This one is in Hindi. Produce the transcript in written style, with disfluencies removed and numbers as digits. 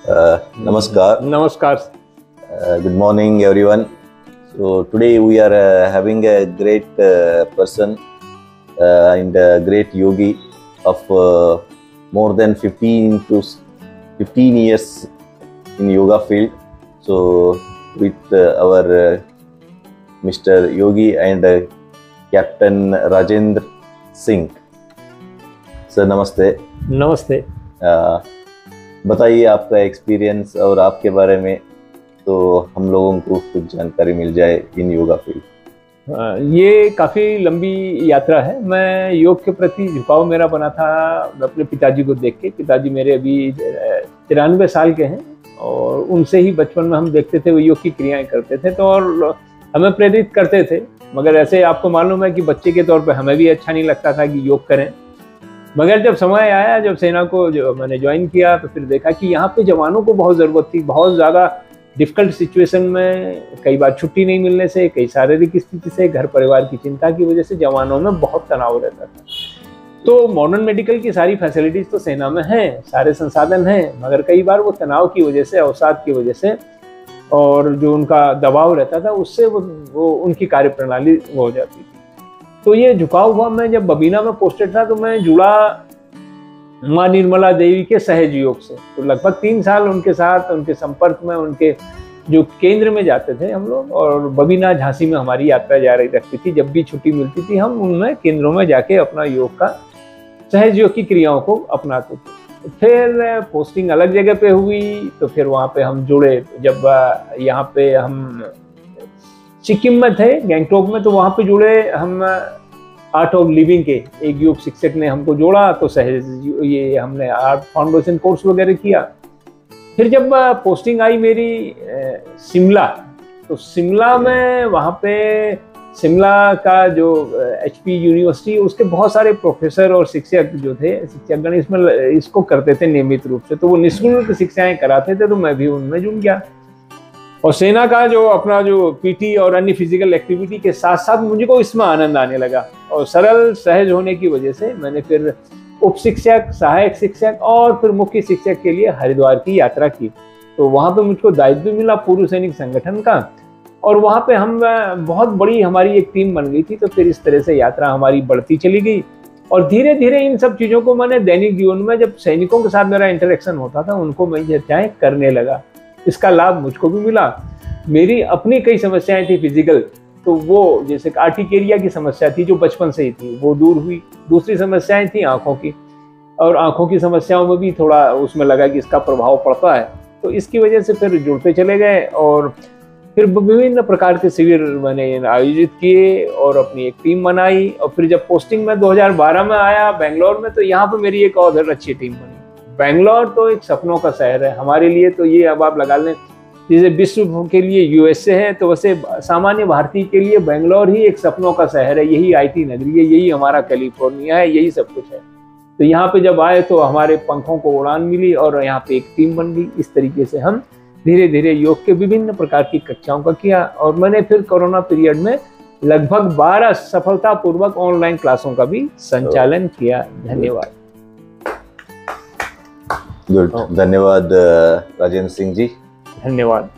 Namaskar. Namaskar. Good morning, everyone. So today we are having a great person and a great yogi of more than 15 years in yoga field. So with our Mr. Yogi and Captain Rajendra Singh. Sir नमस्ते। नमस्ते। बताइए आपका एक्सपीरियंस और आपके बारे में, तो हम लोगों को कुछ जानकारी मिल जाए इन योगा फील्ड। ये काफ़ी लंबी यात्रा है। मैं योग के प्रति झुकाव मेरा बना था अपने पिताजी को देख के। पिताजी मेरे अभी 93 साल के हैं और उनसे ही बचपन में हम देखते थे वो योग की क्रियाएं करते थे, तो और हमें प्रेरित करते थे। मगर ऐसे आपको मालूम है कि बच्चे के तौर पे हमें भी अच्छा नहीं लगता था कि योग करें। मगर जब समय आया, जब सेना को जो मैंने ज्वाइन किया, तो फिर देखा कि यहाँ पे जवानों को बहुत ज़रूरत थी। बहुत ज़्यादा डिफ़िकल्ट सिचुएशन में, कई बार छुट्टी नहीं मिलने से, कई शारीरिक स्थिति से, घर परिवार की चिंता की वजह से जवानों में बहुत तनाव रहता था। तो मॉडर्न मेडिकल की सारी फैसिलिटीज़ तो सेना में हैं, सारे संसाधन हैं, मगर कई बार वो तनाव की वजह से, अवसाद की वजह से और जो उनका दबाव रहता था उससे वो उनकी कार्यप्रणाली हो जाती थी। तो ये झुकाव हुआ। मैं जब बबीना में पोस्टेड था तो मैं जुड़ा माँ निर्मला देवी के सहज योग से। तो लगभग 3 साल उनके साथ, उनके संपर्क में, उनके जो केंद्र में जाते थे हम लोग, और बबीना झांसी में हमारी यात्रा जारी रखती थी। जब भी छुट्टी मिलती थी हम उनमें केंद्रों में जाके अपना योग का, सहज योग की क्रियाओं को अपनाते थे। फिर पोस्टिंग अलग जगह पे हुई, तो फिर वहाँ पे हम जुड़े। जब यहाँ पे हम सिक्किम में थे, गैंगटोक में, तो वहाँ पे जुड़े हम। आर्ट ऑफ लिविंग के एक योग शिक्षक ने हमको जोड़ा, तो सहज ये हमने आर्ट फाउंडेशन कोर्स वगैरह किया। फिर जब पोस्टिंग आई मेरी शिमला, तो शिमला में वहाँ पे शिमला का जो HP यूनिवर्सिटी, उसके बहुत सारे प्रोफेसर और शिक्षक जो थे, शिक्षकगण इसमें इसको करते थे नियमित रूप से। तो वो निःशुल्क शिक्षाएं कराते थे, तो मैं भी उनमें जुड़ गया। और सेना का जो अपना जो PT और अन्य फिजिकल एक्टिविटी के साथ साथ मुझको इसमें आनंद आने लगा। और सरल सहज होने की वजह से मैंने फिर उप शिक्षक, सहायक शिक्षक और फिर मुख्य शिक्षक के लिए हरिद्वार की यात्रा की। तो वहाँ पे मुझको दायित्व भी मिला पूर्व सैनिक संगठन का, और वहाँ पे हम बहुत बड़ी हमारी एक टीम बन गई थी। तो फिर इस तरह से यात्रा हमारी बढ़ती चली गई। और धीरे धीरे इन सब चीज़ों को मैंने दैनिक जीवन में, जब सैनिकों के साथ मेरा इंटरेक्शन होता था, उनको मैं चर्चाएं करने लगा। इसका लाभ मुझको भी मिला। मेरी अपनी कई समस्याएं थी फिजिकल, तो वो जैसे आर्टिकेरिया की समस्या थी जो बचपन से ही थी, वो दूर हुई। दूसरी समस्याएं थी आँखों की, और आँखों की समस्याओं में भी थोड़ा उसमें लगा कि इसका प्रभाव पड़ता है। तो इसकी वजह से फिर जुड़ते चले गए और फिर विभिन्न प्रकार के शिविर मैंने आयोजित किए और अपनी एक टीम बनाई। और फिर जब पोस्टिंग में 2012 में आया बेंगलोर में, तो यहाँ पर मेरी एक और अच्छी टीम बनी। बेंगलोर तो एक सपनों का शहर है हमारे लिए। तो ये अब आप लगा लें, जैसे विश्व के लिए USA है, तो वैसे सामान्य भारतीय के लिए बेंगलोर ही एक सपनों का शहर है। यही IT नगरी है, यही हमारा कैलिफोर्निया है, यही सब कुछ है। तो यहाँ पे जब आए तो हमारे पंखों को उड़ान मिली और यहाँ पे एक टीम बन गई। इस तरीके से हम धीरे धीरे योग के विभिन्न प्रकार की कक्षाओं का किया। और मैंने फिर कोरोना पीरियड में लगभग 12 सफलतापूर्वक ऑनलाइन क्लासों का भी संचालन किया। धन्यवाद। गुड, धन्यवाद राजेंद्र सिंह जी। धन्यवाद।